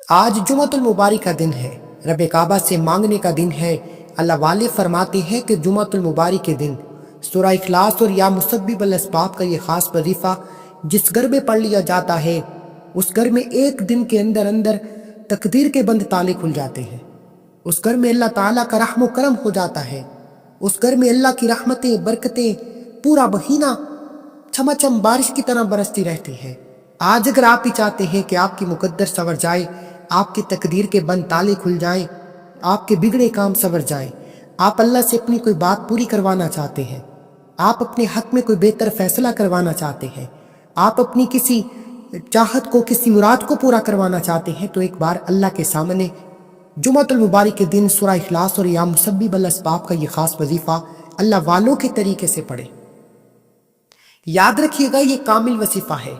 آج جمعۃ المبارک کا دن ہے، رب کعبہ سے مانگنے کا دن ہے۔ اللہ والے فرماتے ہیں کہ جمعۃ المبارک کے دن سورہ اخلاص اور یا مسبب الاسباب کا یہ خاص وظیفہ جس گھر میں پڑھ لیا جاتا ہے، اس گھر میں ایک دن کے اندر اندر تقدیر کے بند تالے کھل جاتے ہیں۔ اس گھر میں اللہ تعالیٰ کا رحم و کرم ہو جاتا ہے۔ اس گھر میں اللہ کی رحمتیں برکتیں پورا مہینہ چھماچم بارش کی طرح برستی رہتی ہیں۔ آج اگر آپ بھی چاہتے ہیں کہ آپ کی مقدر سنور جائے، آپ کی تقدیر کے بند تالے کھل جائیں، آپ کے بگڑے کام سنور جائیں، آپ اللہ سے اپنی کوئی بات پوری کروانا چاہتے ہیں، آپ اپنے حق میں کوئی بہتر فیصلہ کروانا چاہتے ہیں، آپ اپنی کسی چاہت کو، کسی مراد کو پورا کروانا چاہتے ہیں، تو ایک بار اللہ کے سامنے جمعۃ المبارک کے دن سورہ اخلاص اور یا مسبب الاسباب کا یہ خاص وظیفہ اللہ والوں کے طریقے سے پڑھیں۔ یاد رکھیے گا، یہ کامل وظیفہ ہے۔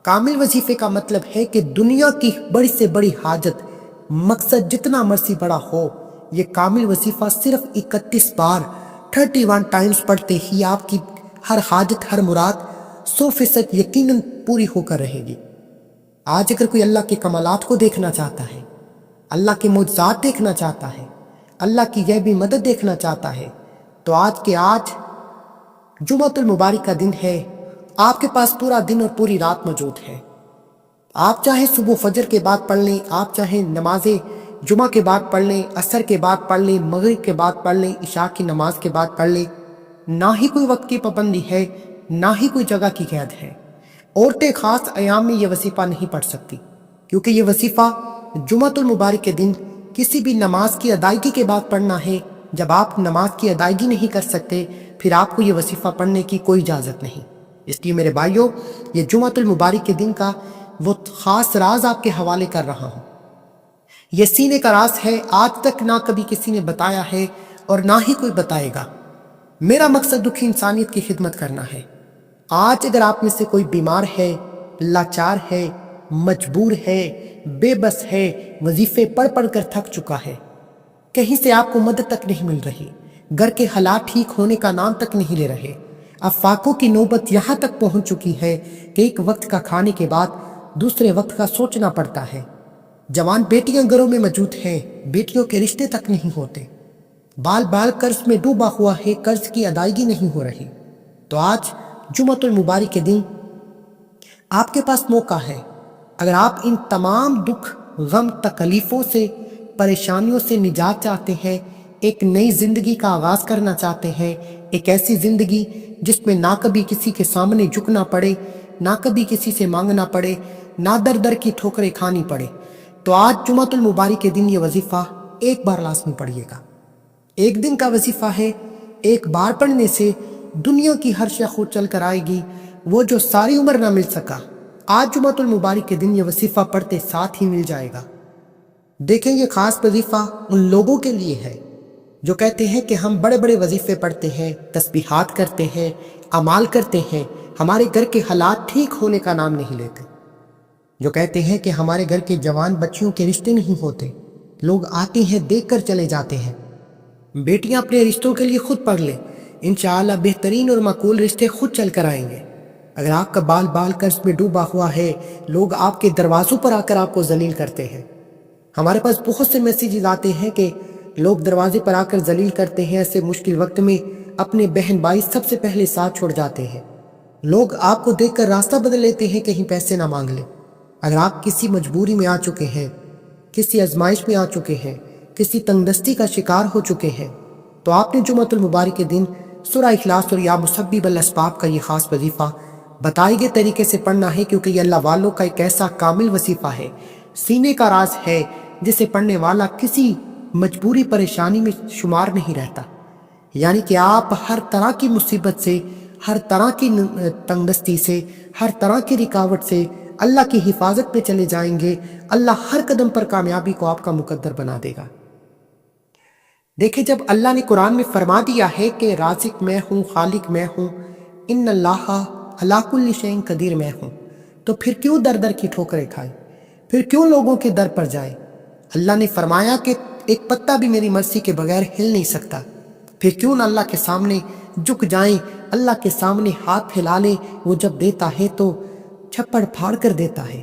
کامل وظیفے کا مطلب ہے کہ دنیا کی بڑی سے بڑی حاجت، مقصد جتنا مرضی بڑا ہو، یہ کامل وظیفہ صرف 31 بار 31 ٹائمز پڑھتے ہی آپ کی ہر حاجت، ہر مراد 100% یقیناً پوری ہو کر رہے گی۔ آج اگر کوئی اللہ کے کمالات کو دیکھنا چاہتا ہے، اللہ کے معجزات دیکھنا چاہتا ہے، اللہ کی غیبی مدد دیکھنا چاہتا ہے، تو آج جمعۃ المبارک کا دن ہے۔ آپ کے پاس پورا دن اور پوری رات موجود ہے۔ آپ چاہے صبح فجر کے بعد پڑھ لیں، آپ چاہے نماز جمعہ کے بعد پڑھ لیں، عصر کے بعد پڑھ لیں، مغرب کے بعد پڑھ لیں، عشاء کی نماز کے بعد پڑھ لیں۔ نہ ہی کوئی وقت کی پابندی ہے، نہ ہی کوئی جگہ کی قید ہے۔ عورتیں خاص ایام میں یہ وظیفہ نہیں پڑھ سکتی، کیونکہ یہ وظیفہ جمعۃ المبارک کے دن کسی بھی نماز کی ادائیگی کے بعد پڑھنا ہے۔ جب آپ نماز کی ادائیگی نہیں کر سکتے، پھر آپ کو یہ وظیفہ پڑھنے کی کوئی اجازت نہیں۔ اس لیے میرے بھائیوں، یہ جمعۃ المبارک کے دن کا وہ خاص راز آپ کے حوالے کر رہا ہوں۔ یہ سینے کا راز ہے، آج تک نہ کبھی کسی نے بتایا ہے اور نہ ہی کوئی بتائے گا۔ میرا مقصد دکھی انسانیت کی خدمت کرنا ہے۔ آج اگر آپ میں سے کوئی بیمار ہے، لاچار ہے، مجبور ہے، بے بس ہے، وظیفے پڑھ پڑھ کر تھک چکا ہے، کہیں سے آپ کو مدد تک نہیں مل رہی، گھر کے حالات ٹھیک ہونے کا نام تک نہیں لے رہے، افاقوں کی نوبت یہاں تک پہنچ چکی ہے کہ ایک وقت کا کھانے کے بعد دوسرے وقت کا سوچنا پڑتا ہے۔ جوان بیٹیاں گھروں میں موجود ہیں، بیٹیوں کے رشتے تک نہیں ہوتے، بال بال قرض میں ڈوبا ہوا ہے، قرض کی ادائیگی نہیں ہو رہی۔ تو آج جمعۃ المبارک کے دن آپ کے پاس موقع ہے۔ اگر آپ ان تمام دکھ، غم، تکلیفوں سے، پریشانیوں سے نجات چاہتے ہیں، ایک نئی زندگی کا آغاز کرنا چاہتے ہیں، ایک ایسی زندگی جس میں نہ کبھی کسی کے سامنے جھکنا پڑے، نہ کبھی کسی سے مانگنا پڑے، نہ در در کی ٹھوکریں کھانی پڑے، تو آج جمعۃ المبارک کے دن یہ وظیفہ ایک بار لازمی پڑھیے گا۔ ایک دن کا وظیفہ ہے، ایک بار پڑھنے سے دنیا کی ہر شے خود چل کر آئے گی، وہ جو ساری عمر نہ مل سکا، آج جمعۃ المبارک کے دن یہ وظیفہ پڑھتے ساتھ ہی مل جائے گا۔ دیکھیں، یہ خاص وظیفہ ان لوگوں کے لیے ہے جو کہتے ہیں کہ ہم بڑے بڑے وظیفے پڑھتے ہیں، تسبیحات کرتے ہیں، اعمال کرتے ہیں، ہمارے گھر کے حالات ٹھیک ہونے کا نام نہیں لیتے، جو کہتے ہیں کہ ہمارے گھر کے جوان بچیوں کے رشتے نہیں ہوتے، لوگ آتے ہیں دیکھ کر چلے جاتے ہیں۔ بیٹیاں اپنے رشتوں کے لیے خود پڑھ لیں، انشاءاللہ بہترین اور معقول رشتے خود چل کر آئیں گے۔ اگر آپ کا بال بال قرض میں ڈوبا ہوا ہے، لوگ آپ کے دروازوں پر آ کر آپ کو ذلیل کرتے ہیں۔ ہمارے پاس بہت سے میسیجز آتے ہیں کہ لوگ دروازے پر آ کر ذلیل کرتے ہیں، ایسے مشکل وقت میں اپنے بہن بھائی سب سے پہلے ساتھ چھوڑ جاتے ہیں۔ لوگ آپ کو دیکھ کر راستہ بدل لیتے ہیں، کہیں پیسے نہ مانگ لیں۔ اگر آپ کسی مجبوری میں آ چکے ہیں، کسی آزمائش میں آ چکے ہیں، کسی تنگ دستی کا شکار ہو چکے ہیں، تو آپ نے جمعۃ المبارک کے دن سورہ اخلاص اور یا مسبب الاسباب کا یہ خاص وظیفہ بتائے گئے طریقے سے پڑھنا ہے، کیونکہ یہ اللہ والوں کا ایک ایسا کامل وظیفہ ہے، سینے کا راز ہے، جسے پڑھنے والا کسی مجبوری پریشانی میں شمار نہیں رہتا۔ یعنی کہ آپ ہر طرح کی مصیبت سے، ہر طرح کی تنگ دستی سے، ہر طرح کی رکاوٹ سے اللہ کی حفاظت میں چلے جائیں گے۔ اللہ ہر قدم پر کامیابی کو آپ کا مقدر بنا دے گا۔ دیکھیں، جب اللہ نے قرآن میں فرما دیا ہے کہ رازق میں ہوں، خالق میں ہوں، ان اللہ علی کل شیء قدیر میں ہوں، تو پھر کیوں در در کی ٹھوکریں کھائیں، پھر کیوں لوگوں کے در پر جائیں؟ اللہ نے فرمایا کہ ایک پتا بھی میری مرضی کے بغیر ہل نہیں سکتا، پھر کیوں نہ اللہ کے سامنے جھک جائیں، اللہ کے سامنے ہاتھ پھیلا لیں۔ وہ جب دیتا ہے تو چھپڑ پھاڑ کر دیتا ہے۔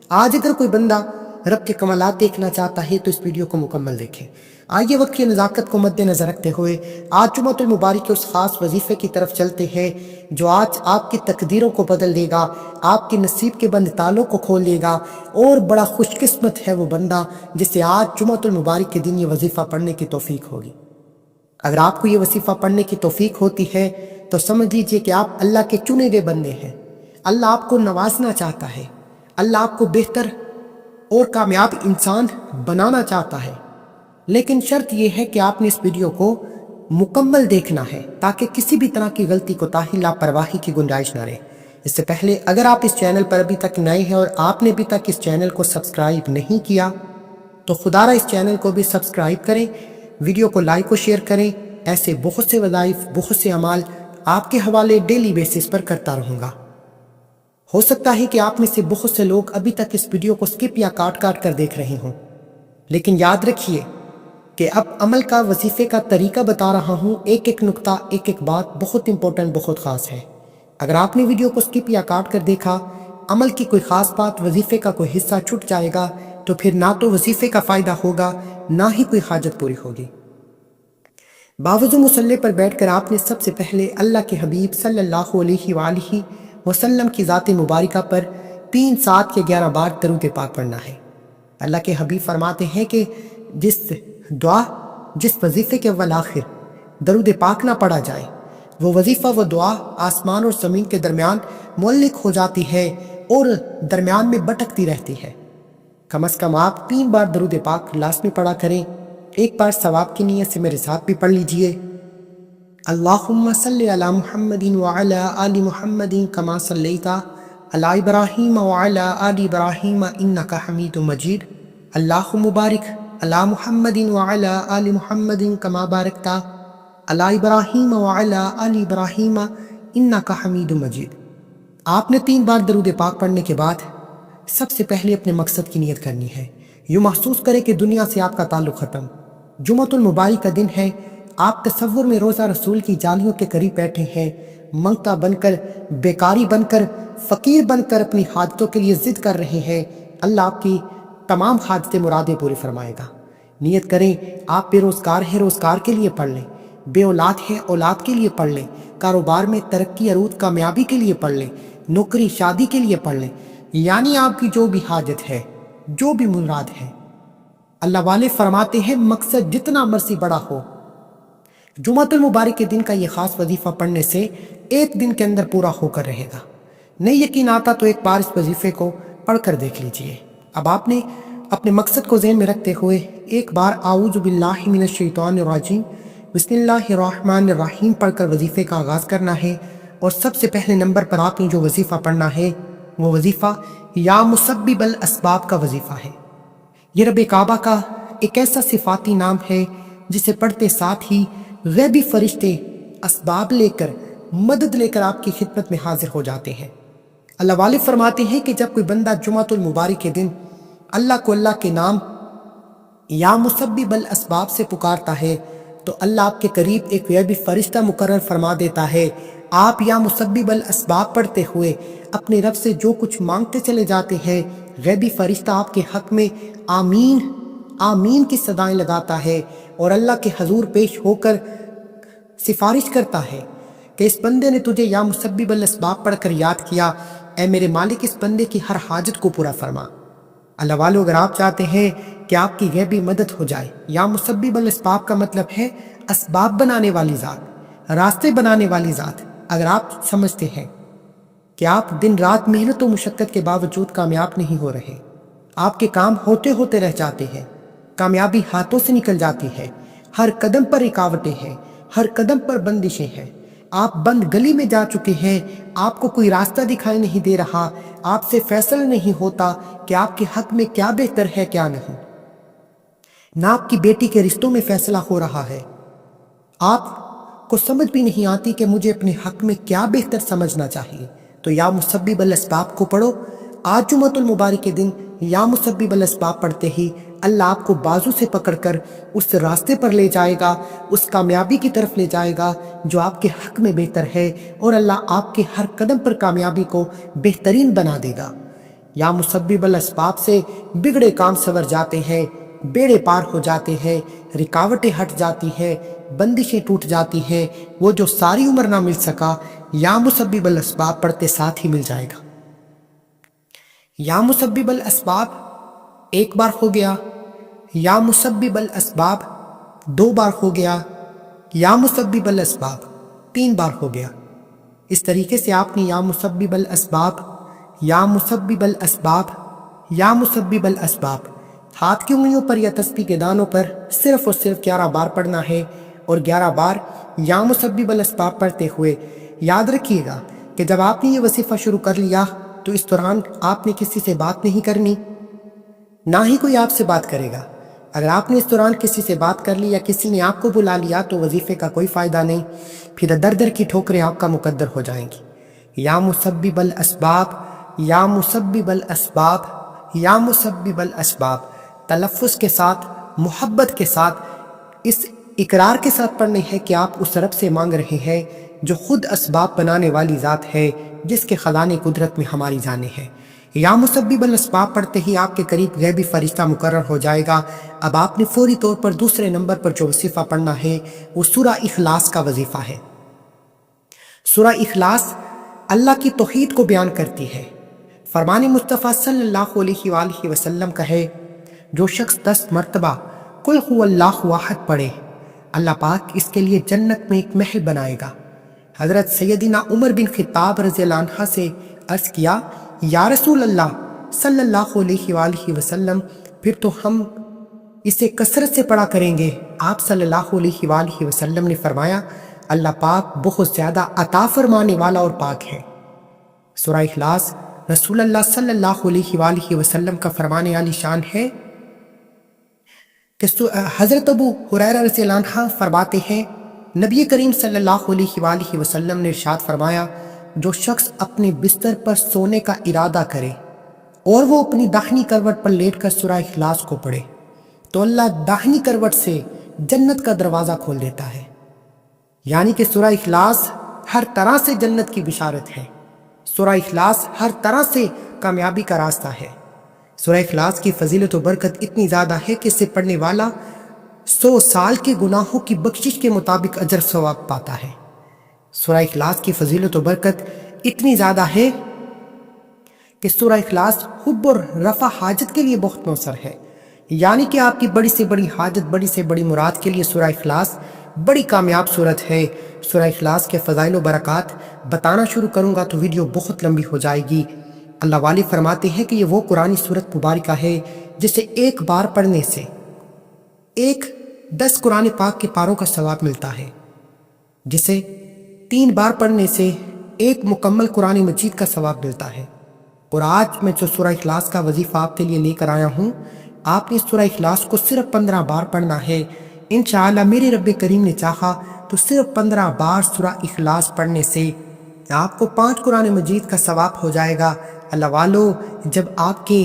آج اگر کوئی بندہ رب کے کمالات دیکھنا چاہتا ہے تو اس ویڈیو کو مکمل دیکھیں۔ آئیے وقت کی نزاکت کو مد نظر رکھتے ہوئے آج جمعۃ المبارک کے اس خاص وظیفے کی طرف چلتے ہیں جو آج آپ کی تقدیروں کو بدل دے گا، آپ کے نصیب کے بند تالوں کو کھول دے گا، اور بڑا خوش قسمت ہے وہ بندہ جسے آج جمعۃ المبارک کے دن یہ وظیفہ پڑھنے کی توفیق ہوگی۔ اگر آپ کو یہ وظیفہ پڑھنے کی توفیق ہوتی ہے تو سمجھ لیجئے کہ آپ اللہ کے چنے ہوئے بندے ہیں۔ اللہ آپ کو نوازنا چاہتا ہے، اللہ آپ کو بہتر اور کامیاب انسان بنانا چاہتا ہے، لیکن شرط یہ ہے کہ آپ نے اس ویڈیو کو مکمل دیکھنا ہے تاکہ کسی بھی طرح کی غلطی کوتاہی لاپرواہی کی گنجائش نہ رہے۔ اس سے پہلے اگر آپ اس چینل پر ابھی تک نئے ہیں اور آپ نے ابھی تک اس چینل کو سبسکرائب نہیں کیا تو خدا را اس چینل کو بھی سبسکرائب کریں، ویڈیو کو لائک و شیئر کریں۔ ایسے بہت سے وظائف، بہت سے اعمال آپ کے حوالے ڈیلی بیسس پر کرتا رہوں گا۔ ہو سکتا ہے کہ آپ میں سے بہت سے لوگ ابھی تک اس ویڈیو کو سکپ یا کاٹ کاٹ کر دیکھ رہے ہوں، لیکن یاد رکھیے کہ اب عمل کا وظیفے کا طریقہ بتا رہا ہوں، ایک ایک نقطہ، ایک ایک بات بہت امپورٹنٹ، بہت خاص ہے۔ اگر آپ نے ویڈیو کو سکپ یا کاٹ کر دیکھا، عمل کی کوئی خاص بات، وظیفے کا کوئی حصہ چھوٹ جائے گا تو پھر نہ تو وظیفے کا فائدہ ہوگا نہ ہی کوئی حاجت پوری ہوگی۔ باوضو مصلی پر بیٹھ کر آپ نے سب سے پہلے اللہ کے حبیب صلی اللہ علیہ وآلہ وسلم کی ذات مبارکہ پر 3، 7 یا 11 بار درود پاک پڑھنا ہے۔ اللہ کے حبیب فرماتے ہیں کہ جس وظیفے کے اول آخر درود پاک نہ پڑھا جائے، وہ وظیفہ، وہ دعا آسمان اور زمین کے درمیان معلق ہو جاتی ہے اور درمیان میں بٹکتی رہتی ہے۔ کم از کم آپ 3 بار درود پاک لازمی پڑھا کریں۔ ایک بار ثواب کی نیت سے میرے ساتھ بھی پڑھ لیجئے۔ اللہم صلی علی محمد وعلی آل محمد کما صلیت علی ابراہیم وعلی آل ابراہیم انکا حمید مجید۔ اللہم بارک علی محمد وعلی آل محمد کما بارکت علی ابراہیم وعلی آل ابراہیم انکا حمید مجید۔ آپ نے 3 بار درود پاک پڑھنے کے بعد سب سے پہلے اپنے مقصد کی نیت کرنی ہے۔ یوں محسوس کریں کہ دنیا سے آپ کا تعلق ختم، جمعۃ المبارک کا دن ہے، آپ تصور میں روزہ رسول کی جالیوں کے قریب بیٹھے ہیں، منگتا بن کر، بیکاری بن کر، فقیر بن کر اپنی حاجتوں کے لیے ضد کر رہے ہیں۔ اللہ آپ کی تمام حاجتیں مرادیں پوری فرمائے گا۔ نیت کریں، آپ بے روزگار ہیں، روزگار کے لیے پڑھ لیں، بے اولاد ہے، اولاد کے لیے پڑھ لیں، کاروبار میں ترقی، عروج، کامیابی کے لیے پڑھ لیں، نوکری، شادی کے لیے پڑھ لیں، یعنی آپ کی جو بھی حاجت ہے، جو بھی مراد ہے۔ اللہ والے فرماتے ہیں مقصد جتنا مرضی بڑا ہو، جمعۃ المبارک کے دن کا یہ خاص وظیفہ پڑھنے سے ایک دن کے اندر پورا ہو کر رہے گا۔ نہیں یقین آتا تو ایک بار اس وظیفے کو پڑھ کر دیکھ لیجئے۔ اب آپ نے اپنے مقصد کو ذہن میں رکھتے ہوئے ایک بار اعوذ باللہ من الشیطان الرجیم بسم اللہ الرحمن الرحیم پڑھ کر وظیفے کا آغاز کرنا ہے، اور سب سے پہلے نمبر پر آپ نے جو وظیفہ پڑھنا ہے وہ وظیفہ یا مسبب الاسباب کا وظیفہ ہے۔ یہ رب کعبہ کا ایک ایسا صفاتی نام ہے جسے پڑھتے ساتھ ہی غیبی فرشتے اسباب لے کر، مدد لے کر آپ کی خدمت میں حاضر ہو جاتے ہیں۔ اللہ والے فرماتے ہیں کہ جب کوئی بندہ جمعۃ المبارک کے دن اللہ کو اللہ کے نام یا مسبب الاسباب سے پکارتا ہے تو اللہ آپ کے قریب ایک غیبی فرشتہ مقرر فرما دیتا ہے۔ آپ یا مسبب الاسباب پڑھتے ہوئے اپنے رب سے جو کچھ مانگتے چلے جاتے ہیں، غیبی فرشتہ آپ کے حق میں آمین آمین کی صدائیں لگاتا ہے اور اللہ کے حضور پیش ہو کر سفارش کرتا ہے کہ اس بندے نے تجھے یا مسبب الاسباب پڑھ کر یاد کیا، اے میرے مالک اس بندے کی ہر حاجت کو پورا فرما۔ اللہ والو، اگر آپ چاہتے ہیں کہ آپ کی غیبی مدد ہو جائے، یا مسبب الاسباب کا مطلب ہے اسباب بنانے والی ذات، راستے بنانے والی ذات۔ اگر آپ سمجھتے ہیں کہ آپ دن رات محنت و مشقت کے باوجود کامیاب نہیں ہو رہے، آپ کے کام ہوتے ہوتے رہ جاتے ہیں، کامیابی ہاتھوں سے نکل جاتی ہے، ہر قدم پر رکاوٹیں ہیں، ہر قدم پر بندشیں ہیں، آپ بند گلی میں جا چکے ہیں، آپ کو کوئی راستہ دکھائی نہیں دے رہا، آپ سے فیصلہ نہیں ہوتا کہ آپ کے حق میں کیا بہتر ہے کیا نہیں، نہ آپ کی بیٹی کے رشتوں میں فیصلہ ہو رہا ہے، آپ کو سمجھ بھی نہیں آتی کہ مجھے اپنے حق میں کیا بہتر سمجھنا چاہیے، تو یا مسبب الاسباب کو پڑھو۔ آج جمعۃ المبارک کے دن یا مسبب الاسباب پڑھتے ہی اللہ آپ کو بازو سے پکڑ کر اس راستے پر لے جائے گا، اس کامیابی کی طرف لے جائے گا جو آپ کے حق میں بہتر ہے، اور اللہ آپ کے ہر قدم پر کامیابی کو بہترین بنا دے گا۔ یا مسبب الاسباب سے بگڑے کام سنور جاتے ہیں، بیڑے پار ہو جاتے ہیں، رکاوٹیں ہٹ جاتی ہیں، بندشیں ٹوٹ جاتی ہیں، وہ جو ساری عمر نہ مل سکا یا مسبب الاسباب پڑھتے ساتھ ہی مل جائے گا۔ یا مسبب الاسباب ایک بار ہو گیا، یا مسبب الاسباب دو بار ہو گیا، یا مسبب الاسباب تین بار ہو گیا۔ اس طریقے سے آپ نے یا مسبب الاسباب، یا مسبب الاسباب، یا مسبب الاسباب ہاتھ کی انگلیوں پر یا تسبیح کے دانوں پر صرف اور صرف 11 بار پڑھنا ہے، اور 11 بار یا مسبب الاسباب پڑھتے ہوئے یاد رکھیے گا کہ جب آپ نے یہ وظیفہ شروع کر لیا تو اس دوران آپ نے کسی سے بات نہیں کرنی، نہ ہی کوئی آپ سے بات کرے گا۔ اگر آپ نے اس دوران کسی سے بات کر لی یا کسی نے آپ کو بلا لیا تو وظیفے کا کوئی فائدہ نہیں، پھر در در کی ٹھوکریں آپ کا مقدر ہو جائیں گی۔ یا مسبب الاسباب، یا مسبب الاسباب، یا مسبب الاسباب تلفظ کے ساتھ، محبت کے ساتھ، اس اقرار کے ساتھ پڑھنے ہے کہ آپ اس رب سے مانگ رہے ہیں جو خود اسباب بنانے والی ذات ہے، جس کے خزانے قدرت میں ہماری جانیں ہیں۔ یا مسبب الاسباب پڑھتے ہی آپ کے قریب غیبی فرشتہ مقرر ہو جائے گا۔ اب آپ نے فوری طور پر دوسرے نمبر پر جو وظیفہ پڑھنا ہے وہ سورہ اخلاص کا وظیفہ ہے۔ سورہ اخلاص اللہ کی توحید کو بیان کرتی ہے۔ فرمان مصطفیٰ صلی اللہ علیہ وآلہ وسلم کا ہے، جو شخص 10 مرتبہ قل هو اللہ احد پڑھے، اللہ پاک اس کے لیے جنت میں ایک محل بنائے گا۔ حضرت سیدنا عمر بن خطاب رضی اللہ عنہ سے عرض کیا، یا رسول اللہ صلی اللہ علیہ وآلہ وسلم، پھر تو ہم اسے کثرت سے پڑھا کریں گے۔ آپ صلی اللہ علیہ وآلہ وسلم نے فرمایا، اللہ پاک بہت زیادہ عطا فرمانے والا اور پاک ہے۔ سورہ اخلاص رسول اللہ صلی اللہ علیہ وآلہ وسلم کا فرمان عالی شان ہے کہ حضرت ابو ہریرہ رضی اللہ عنہ فرماتے ہیں، نبی کریم صلی اللہ علیہ وآلہ وسلم نے ارشاد فرمایا، جو شخص اپنے بستر پر سونے کا ارادہ کرے اور وہ اپنی داہنی کروٹ پر لیٹ کر سورہ اخلاص کو پڑھے تو اللہ داہنی کروٹ سے جنت کا دروازہ کھول دیتا ہے۔ یعنی کہ سورہ اخلاص ہر طرح سے جنت کی بشارت ہے، سورہ اخلاص ہر طرح سے کامیابی کا راستہ ہے۔ سورہ اخلاص کی فضیلت و برکت اتنی زیادہ ہے کہ اسے پڑھنے والا 100 سال کے گناہوں کی بخشش کے مطابق اجر ثواب پاتا ہے۔ سورہ اخلاص کی فضیلت و برکت اتنی زیادہ ہے کہ سورہ اخلاص حب اور رفع حاجت کے لیے بہت مؤثر ہے۔ یعنی کہ آپ کی بڑی سے بڑی حاجت، بڑی سے بڑی مراد کے لیے سورہ اخلاص بڑی کامیاب صورت ہے۔ سورہ اخلاص کے فضائل و برکات بتانا شروع کروں گا تو ویڈیو بہت لمبی ہو جائے گی۔ اللہ والی فرماتے ہیں کہ یہ وہ قرآنی سورت مبارکہ ہے جسے ایک بار پڑھنے سے 10 قرآن پاک کے پاروں کا ثواب ملتا ہے، جسے 3 بار پڑھنے سے 1 مکمل قرآن مجید کا ثواب ملتا ہے۔ اور آج میں جو سورہ اخلاص کا وظیفہ آپ کے لیے لے کر آیا ہوں، آپ نے سورہ اخلاص کو صرف 15 بار پڑھنا ہے۔ انشاءاللہ میرے رب کریم نے چاہا تو صرف 15 بار سورہ اخلاص پڑھنے سے آپ کو 5 قرآن مجید کا ثواب ہو جائے گا۔ اللہ والو، جب آپ کے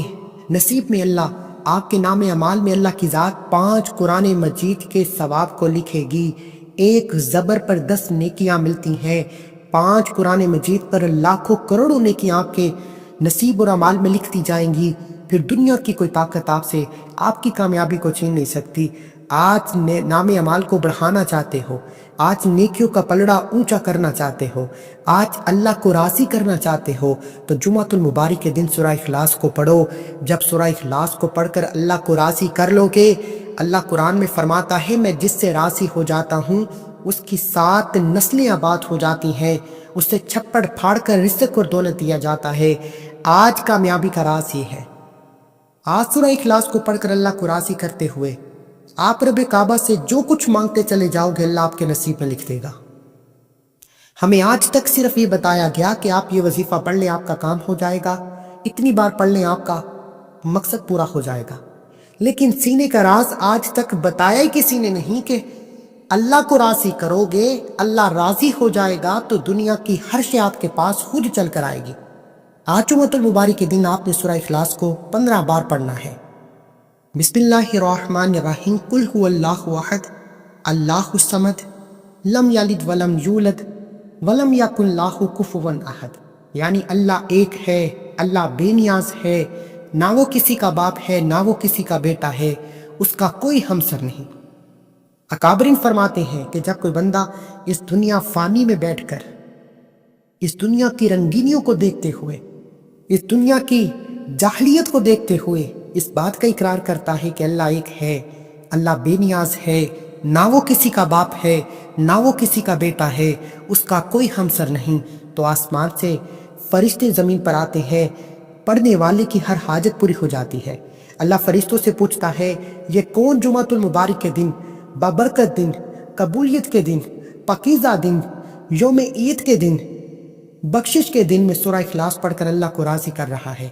نصیب میں اللہ، آپ کے نام اعمال میں اللہ کی ذات 5 قرآن مجید کے ثواب کو لکھے گی، 1 زبر پر 10 نیکیاں ملتی ہیں۔ 5 قرآن مجید پر لاکھوں کروڑوں نیکیاں آپ کے نصیب اور اعمال میں لکھ دی جائیں گی، پھر دنیا کی کوئی طاقت آپ سے آپ کی کامیابی کو چھین نہیں سکتی۔ آج نام اعمال کو بڑھانا چاہتے ہو، آج نیکیوں کا پلڑا اونچا کرنا چاہتے ہو، آج اللہ کو راضی کرنا چاہتے ہو تو جمعۃ المبارک کے دن سورہ اخلاص کو پڑھو۔ جب سورہ اخلاص کو پڑھ کر اللہ کو راضی کر لو گے، اللہ قرآن میں فرماتا ہے، میں جس سے راضی ہو جاتا ہوں اس کی 7 نسلیں آباد ہو جاتی ہیں، اس سے چھپڑ پھاڑ کر رزق اور دولت دیا جاتا ہے۔ آج کامیابی کا راز یہ ہے، آج سورہ اخلاص کو پڑھ کر اللہ کو راضی کرتے ہوئے آپ رب کعبہ سے جو کچھ مانگتے چلے جاؤ گے اللہ آپ کے نصیب میں لکھ دے گا۔ ہمیں آج تک صرف یہ بتایا گیا کہ آپ یہ وظیفہ پڑھ لیں آپ کا کام ہو جائے گا، اتنی بار پڑھ لیں آپ کا مقصد پورا ہو جائے گا، لیکن سینے کا راز آج تک بتایا ہی کسی نے نہیں کہ اللہ کو راضی کرو گے، اللہ راضی ہو جائے گا تو دنیا کی ہر شے آپ کے پاس خود چل کر آئے گی۔ آج جمعۃ المبارک کے دن آپ نے سورہ اخلاص کو 15 بار پڑھنا ہے۔ بسم اللہ الرحمن الرحیم، قل هو اللہ احد اللہ الصمد لم یلد ولم یولد ولم یکن لہ کفوا احد، یعنی اللہ ایک ہے، اللہ بے نیاز ہے، نہ وہ کسی کا باپ ہے نہ وہ کسی کا بیٹا ہے، اس کا کوئی ہمسر نہیں۔ اکابرین فرماتے ہیں کہ جب کوئی بندہ اس دنیا فانی میں بیٹھ کر اس دنیا کی رنگینیوں کو دیکھتے ہوئے، اس دنیا کی جاہلیت کو دیکھتے ہوئے اس بات کا اقرار کرتا ہے کہ اللہ ایک ہے، اللہ بے نیاز ہے، نہ وہ کسی کا باپ ہے نہ وہ کسی کا بیٹا ہے، اس کا کوئی ہمسر نہیں، تو آسمان سے فرشتے زمین پر آتے ہیں، پڑھنے والے کی ہر حاجت پوری ہو جاتی ہے۔ اللہ فرشتوں سے پوچھتا ہے یہ کون جمعۃ المبارک کے دن، بابرکت دن، قبولیت کے دن، پاکیزہ دن، یوم عید کے دن، بخشش کے دن میں سورہ اخلاص پڑھ کر اللہ کو راضی کر رہا ہے۔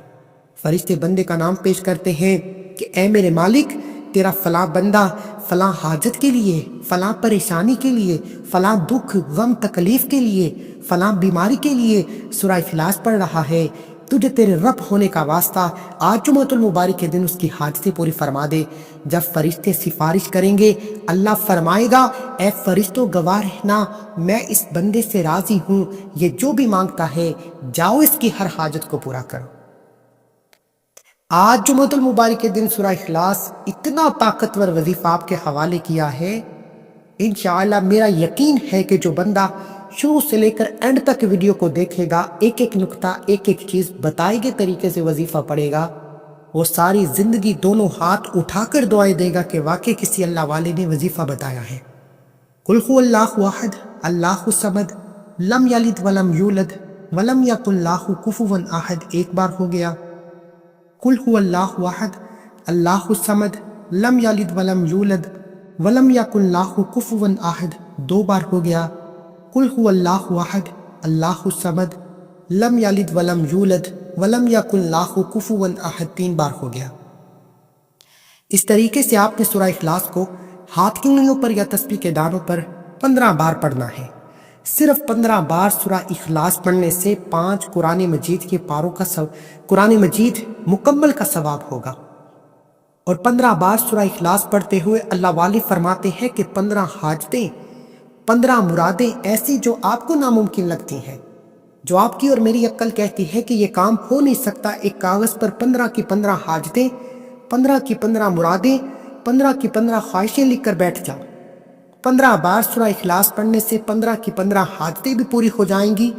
فرشتے بندے کا نام پیش کرتے ہیں کہ اے میرے مالک، تیرا فلاں بندہ فلاں حاجت کے لیے، فلاں پریشانی کے لیے، فلاں دکھ غم تکلیف کے لیے، فلاں بیماری کے لیے سورہ اخلاص پڑھ رہا ہے، تجھے تیرے رب ہونے کا واسطہ آج جمعۃ المبارک کے دن اس کی حاجتیں پوری فرما دے۔ جب فرشتے سفارش کریں گے، اللہ فرمائے گا اے فرشتوں گواہ رہنا، میں اس بندے سے راضی ہوں، یہ جو بھی مانگتا ہے جاؤ اس کی ہر حاجت کو پورا کرو۔ آج جمعۃ المبارک کے دن سورہ اخلاص اتنا طاقتور وظیفہ آپ کے حوالے کیا ہے، انشاءاللہ میرا یقین ہے کہ جو بندہ شروع سے لے کر اینڈ تک ویڈیو کو دیکھے گا، ایک ایک نقطہ ایک ایک چیز بتائے گئے طریقے سے وظیفہ پڑھے گا، وہ ساری زندگی دونوں ہاتھ اٹھا کر دعائیں دے گا کہ واقعی کسی اللہ والے نے وظیفہ بتایا ہے۔ قل هو اللہ احد اللہ الصمد لم یلد ولم یولد ولم یکن لہ کفوا احد ایک بار ہو گیا۔ قل هو اللہ احد اللہ الصمد لم یلد ولم یولد ولم یکن لہ کفوا احد دو بار ہو گیا۔ قل هو اللہ احد اللہ الصمد لم یلد ولم یولد ولم یکن لہ کفوا احد تین بار ہو گیا۔ اس طریقے سے آپ نے سورہ اخلاص کو ہاتھ کی انگلیوں پر یا تسبیح کے دانوں پر 15 بار پڑھنا ہے۔ صرف 15 بار سورہ اخلاص پڑھنے سے 5 قرآن مجید کے پاروں کا قرآن مجید مکمل کا ثواب ہوگا، اور 15 بار سورہ اخلاص پڑھتے ہوئے اللہ والے فرماتے ہیں کہ 15 حاجتیں، 15 مرادیں ایسی جو آپ کو ناممکن لگتی ہیں، جو آپ کی اور میری عقل کہتی ہے کہ یہ کام ہو نہیں سکتا، ایک کاغذ پر 15 کی 15 حاجتیں، 15 کی 15 مرادیں، 15 کی 15 خواہشیں لکھ کر بیٹھ جاؤ۔ 15 بار سورہ اخلاص پڑھنے سے 15 کی 15 حاجتیں بھی پوری ہو جائیں گی،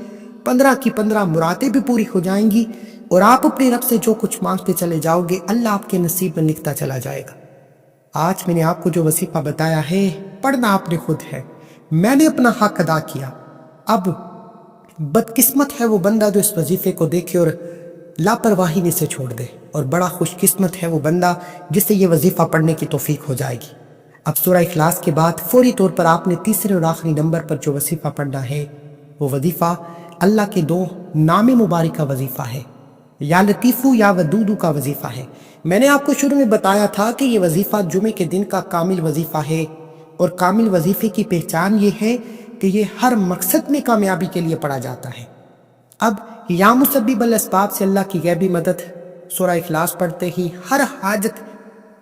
15 کی 15 مرادیں بھی پوری ہو جائیں گی، اور آپ اپنے رب سے جو کچھ مانگتے چلے جاؤ گے اللہ آپ کے نصیب میں لکھتا چلا جائے گا۔ آج میں نے آپ کو جو وظیفہ بتایا ہے پڑھنا آپ نے خود ہے، میں نے اپنا حق ادا کیا۔ اب بدقسمت ہے وہ بندہ جو اس وظیفے کو دیکھے اور لاپرواہی میں سے چھوڑ دے، اور بڑا خوش قسمت ہے وہ بندہ جسے یہ وظیفہ پڑھنے کی توفیق ہو جائے گی۔ اب سورہ اخلاص کے بعد فوری طور پر آپ نے تیسرے اور آخری نمبر پر جو وظیفہ پڑھنا ہے وہ وظیفہ اللہ کے 2 نام مبارک کا وظیفہ ہے، یا لطیفو یا ودودو کا وظیفہ ہے۔ میں نے آپ کو شروع میں بتایا تھا کہ یہ وظیفہ جمعے کے دن کا کامل وظیفہ ہے، اور کامل وظیفے کی پہچان یہ ہے کہ یہ ہر مقصد میں کامیابی کے لیے پڑھا جاتا ہے۔ اب یا مسبب الاسباب سے اللہ کی غیبی مدد سورہ اخلاص پڑھتے ہی ہر حاجت،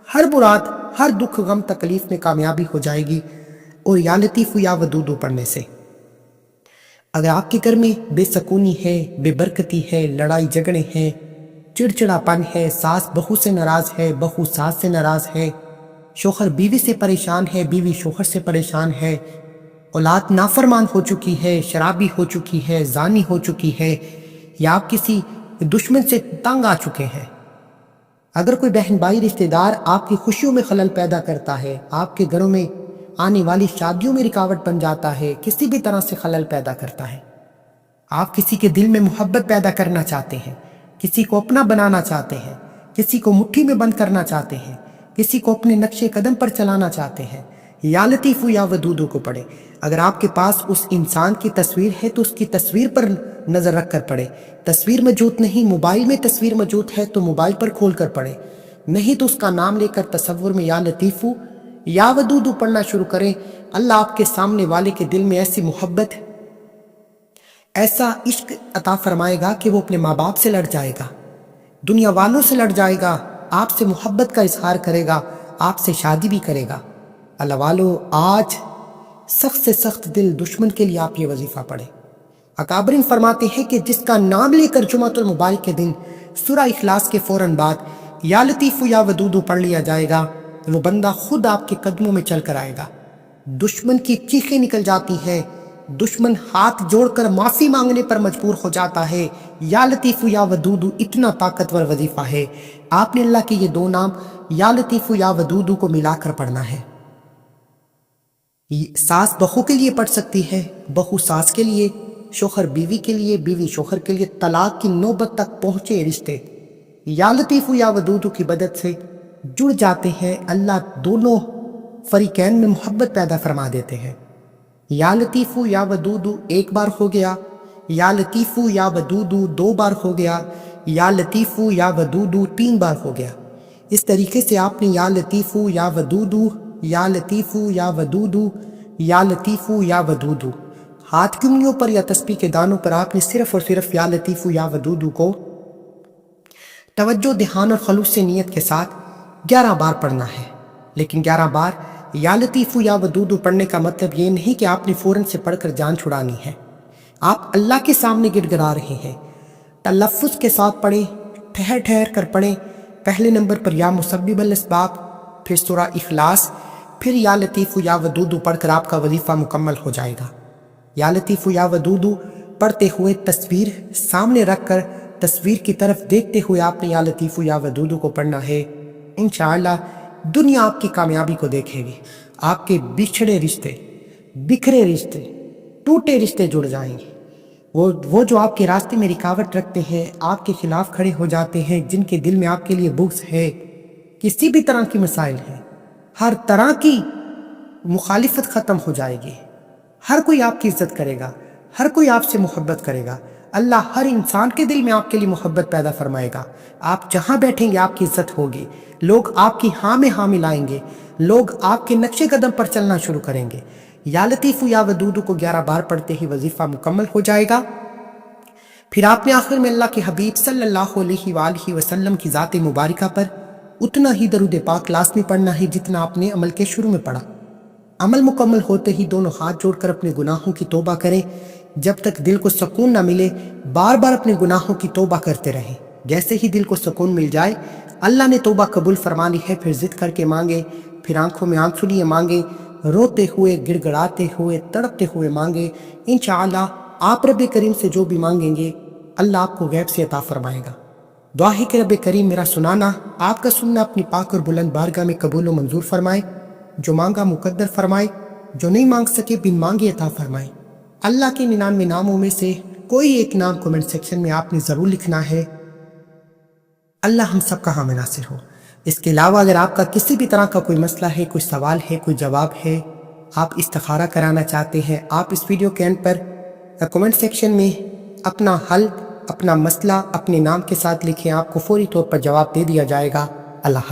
ہر مراد، ہر دکھ غم تکلیف میں کامیابی ہو جائے گی، اور یا لطیف یا ودودو پڑھنے سے اگر آپ کے گھر میں بے سکونی ہے، بے برکتی ہے، لڑائی جھگڑے ہیں، چڑچڑا پن ہے، ساس بہو سے ناراض ہے، بہو ساس سے ناراض ہے، شوہر بیوی سے پریشان ہے، بیوی شوہر سے پریشان ہے، اولاد نافرمان ہو چکی ہے، شرابی ہو چکی ہے، زانی ہو چکی ہے، یا آپ کسی دشمن سے تنگ آ چکے ہیں، اگر کوئی بہن بھائی رشتہ دار آپ کی خوشیوں میں خلل پیدا کرتا ہے، آپ کے گھروں میں آنے والی شادیوں میں رکاوٹ بن جاتا ہے، کسی بھی طرح سے خلل پیدا کرتا ہے، آپ کسی کے دل میں محبت پیدا کرنا چاہتے ہیں، کسی کو اپنا بنانا چاہتے ہیں، کسی کو مٹھی میں بند کرنا چاہتے ہیں، کسی کو اپنے نقش قدم پر چلانا چاہتے ہیں، یا لطیفو یا ودودو کو پڑھے۔ اگر آپ کے پاس اس انسان کی تصویر ہے تو اس کی تصویر پر نظر رکھ کر پڑھے، تصویر موجود نہیں، موبائل میں تصویر موجود ہے تو موبائل پر کھول کر پڑھے، نہیں تو اس کا نام لے کر تصور میں یا لطیفو یا ودودو پڑھنا شروع کریں۔ اللہ آپ کے سامنے والے کے دل میں ایسی محبت، ایسا عشق عطا فرمائے گا کہ وہ اپنے ماں باپ سے لڑ جائے گا، دنیا والوں سے لڑ جائے گا، آپ سے محبت کا اظہار کرے گا، آپ سے شادی بھی کرے گا۔ اللہ والو، آج سخت سے سخت دل دشمن کے لیے آپ یہ وظیفہ پڑھیں۔ اکابرین فرماتے ہیں کہ جس کا نام لے کر جمعۃ المبارک کے دن سورہ اخلاص کے فوراً بعد یا لطیف یا ودود پڑھ لیا جائے گا، وہ بندہ خود آپ کے قدموں میں چل کر آئے گا۔ دشمن کی چیخیں نکل جاتی ہیں، دشمن ہاتھ جوڑ کر معافی مانگنے پر مجبور ہو جاتا ہے۔ یا لطیف یا ودود اتنا طاقتور وظیفہ ہے، آپ نے اللہ کے یہ دو نام یا لطیف یا ودود کو ملا کر پڑھنا ہے۔ ساس بہو کے لیے پڑھ سکتی ہے، بہو ساس کے لیے، شوہر بیوی کے لیے، بیوی شوہر کے لیے، طلاق کی نوبت تک پہنچے رشتے یا لطیف یا ودود کی مدد سے جڑ جاتے ہیں۔ اللہ دونوں فریقین میں محبت پیدا فرما دیتے ہیں۔ یا لطیف یا ودود ایک بار ہو گیا، یا لطیف یا ودود دو بار ہو گیا، یا لطیف یا ودود تین بار ہو گیا۔ اس طریقے سے آپ نے یا لطیف یا ودود، یا لطیف یا ودود، یا لطیف یا ودود، ہاتھ کی انگلیوں پر یا تسبیح کے دانوں پر آپ نے صرف اور صرف یا لطیف یا ودود کو توجہ، دھیان اور خلوص سے نیت کے ساتھ 11 بار پڑھنا ہے۔ لیکن 11 بار یا لطیف یا ودود پڑھنے کا مطلب یہ نہیں کہ آپ نے فوراً سے پڑھ کر جان چھڑانی ہے۔ آپ اللہ کے سامنے گڑ گڑا رہے ہیں، تلفظ کے ساتھ پڑھیں، ٹھہر ٹھہر کر پڑھیں۔ پہلے نمبر پر یا مسبب الاسباب، پھر سورہ اخلاص، پھر یا لطیف یا ودود پڑھ کر آپ کا وظیفہ مکمل ہو جائے گا۔ یا لطیف یا ودود پڑھتے ہوئے تصویر سامنے رکھ کر تصویر کی طرف دیکھتے ہوئے آپ نے یا لطیف یا ودود کو پڑھنا ہے۔ انشاءاللہ دنیا آپ کی کامیابی کو دیکھے گی، آپ کے بچھڑے رشتے، بکھرے رشتے، ٹوٹے رشتے جڑ جائیں گے۔ وہ جو آپ کے راستے میں رکاوٹ رکھتے ہیں، آپ کے خلاف کھڑے ہو جاتے ہیں، جن کے دل میں آپ کے لیے بغض ہے، کسی بھی طرح کی مسائل ہے، ہر طرح کی مخالفت ختم ہو جائے گی۔ ہر کوئی آپ کی عزت کرے گا، ہر کوئی آپ سے محبت کرے گا۔ اللہ ہر انسان کے دل میں آپ کے لیے محبت پیدا فرمائے گا۔ آپ جہاں بیٹھیں گے آپ کی عزت ہوگی، لوگ آپ کی ہاں میں ہاں ملائیں گے، لوگ آپ کے نقش قدم پر چلنا شروع کریں گے۔ یا لطیف یا ودود کو 11 بار پڑھتے ہی وظیفہ مکمل ہو جائے گا۔ پھر آپ نے آخر میں اللہ کے حبیب صلی اللہ علیہ وآلہ وسلم کی ذات مبارکہ پر اتنا ہی درود پاک لازمی پڑھنا ہے جتنا آپ نے عمل کے شروع میں پڑھا۔ عمل مکمل ہوتے ہی دونوں ہاتھ جوڑ کر اپنے گناہوں کی توبہ کریں۔ جب تک دل کو سکون نہ ملے بار بار اپنے گناہوں کی توبہ کرتے رہیں۔ جیسے ہی دل کو سکون مل جائے اللہ نے توبہ قبول فرمانی ہے، پھر ضد کر کے مانگے، پھر آنکھوں میں آنسو لیے مانگے، روتے ہوئے، گڑ گڑاتے ہوئے، تڑپتے ہوئے مانگے۔ انشاءاللہ آپ رب کریم سے جو بھی مانگیں گے اللہ آپ کو غیب سے عطا فرمائے گا۔ دعا ہے کہ رب کریم میرا سنانا، آپ کا سننا اپنی پاک اور بلند بارگاہ میں قبول و منظور فرمائے، جو مانگا مقدر فرمائے، جو نہیں مانگ سکے بن مانگے عطا فرمائے۔ اللہ کے 99 ناموں میں سے کوئی ایک نام کمنٹ سیکشن میں آپ نے ضرور لکھنا ہے۔ اللہ ہم سب کا حامل ناصر ہو۔ اس کے علاوہ اگر آپ کا کسی بھی طرح کا کوئی مسئلہ ہے، کوئی سوال ہے، کوئی جواب ہے، آپ استخارہ کرانا چاہتے ہیں، آپ اس ویڈیو کے اینڈ پر کمنٹ سیکشن میں اپنا حل، اپنا مسئلہ اپنے نام کے ساتھ لکھیں، آپ کو فوری طور پر جواب دے دیا جائے گا۔ اللہ حافظ۔